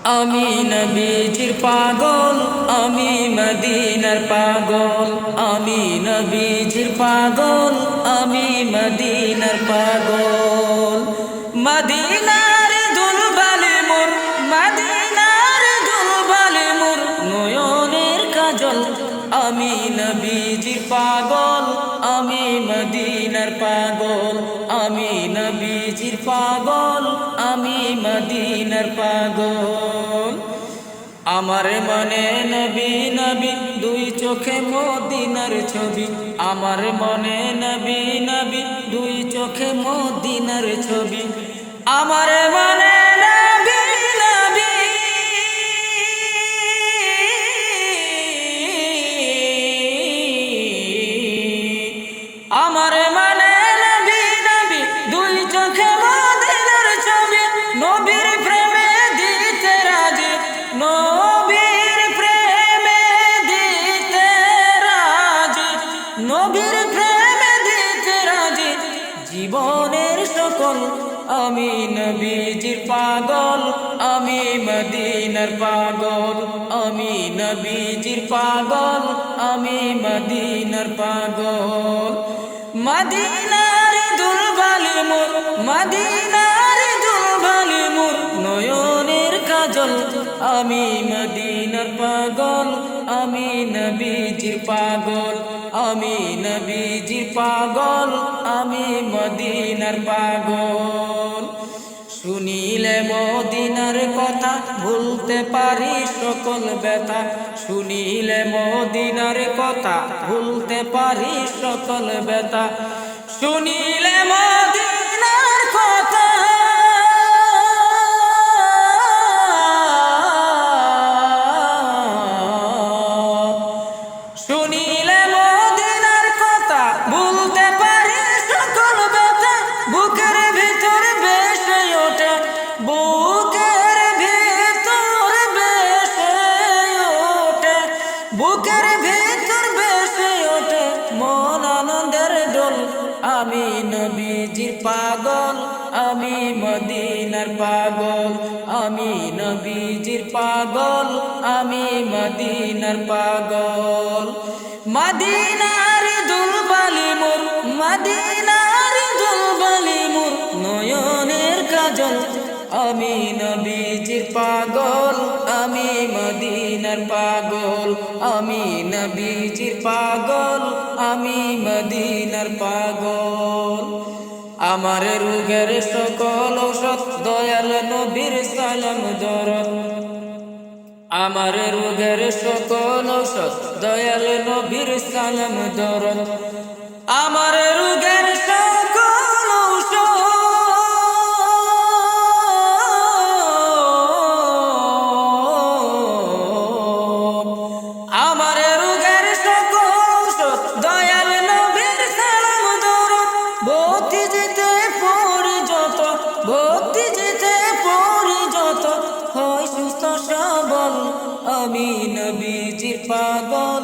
আমি নবীজির পাগল, আমি মদিনার পাগল। আমি নবীজির পাগল, আমি মদিনার পাগল। মদিনার দুলবালে মোর, মদিনার দুলবালে মোর নয়নের কাজল। আমি নবীজির পাগল, আমি মদিনার পাগল। আমি নবীজির পাগল, আমি মদিনার পাগল। আমার মনে নবী নবী, দুই চোখে মদিনার ছবি। আমার মনে নবী নবী, দুই চোখে মদিনার ছবি। আমার মনে নবী নবী, আমার মনে নবী নবী, দুই চোখে মদিনার ছবি। নবীর প্রেমে দিতে রাজি, নবীর প্রেমে দিতে রাজি, নবীর প্রেমে দিতে রাজি জীবনের সকল। আমি নবীজির পাগল, আমি মদিনার পাগল। আমি নবীজির পাগল, আমি মদিনার পাগল। মদিনার দুলবালে মোর, মদিনার দুলবালে মোর নয়নের কাজল। আমি মদিনার পাগল, আমি নবীজির পাগল। আমি নবীজির পাগল, আমি মদিনার পাগল। শুনিলে মদিনার কথা ভুলতে পারি সকল ব্যথা। শুনিলে মদিনার কথা ভুলতে পারি সকল ব্যথা। শুনিলে মদিনার কথা, শুনিলে মদিনার কথা ভুলতে পারি সকল ব্যথা। বুকের ভিতর বেশে ওঠে, বুকের ভিতর বেশে ওঠে, বুকের ভিতর বেশে ওঠে মন আনন্দের দোল। আমি নবীজির পাগল, আমি মদিনার পাগল। আমি নবীজির পাগল, আমি মদিনার পাগল। মদিনার দুলবালে মোর, মদিনার দুলবালে মোর নয়নের কাজল। আমি নবীজির পাগল, আমি মদিনার পাগল। আমি নবীজির পাগল, আমি মদিনার পাগল। আমার রোগের সকল ঔষধ দয়াল নবীর সালাম দরদ। আমার রোগের সকল ঔষধ দয়াল নবীর সালাম দরদ। আমার রোগের সকল ঔষধ, আমার রোগের সকল ঔষধ দয়াল নবীর সালাম দরদ। ভক্তি যেতে পড়ি যত, ভক্তি যেতে পড়ি যত হয় সুস্থ সবল। আমি নবীজির পাগল,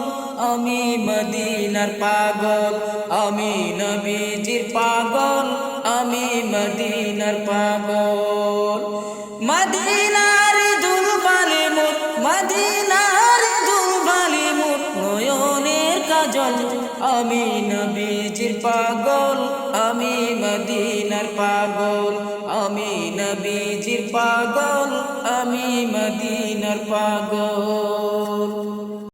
আমি মদিনার পাগল। আমি নবীজির পাগল, আমি মদিনার পাগল। মদিনার দুলবালে মোর, মদিনার দুলবালে মোর নয়নের কাজল। আমি নবীজির পাগল, আমি মদিনার পাগল। আমি নবীজির পাগল, আমি মদিনার পাগল।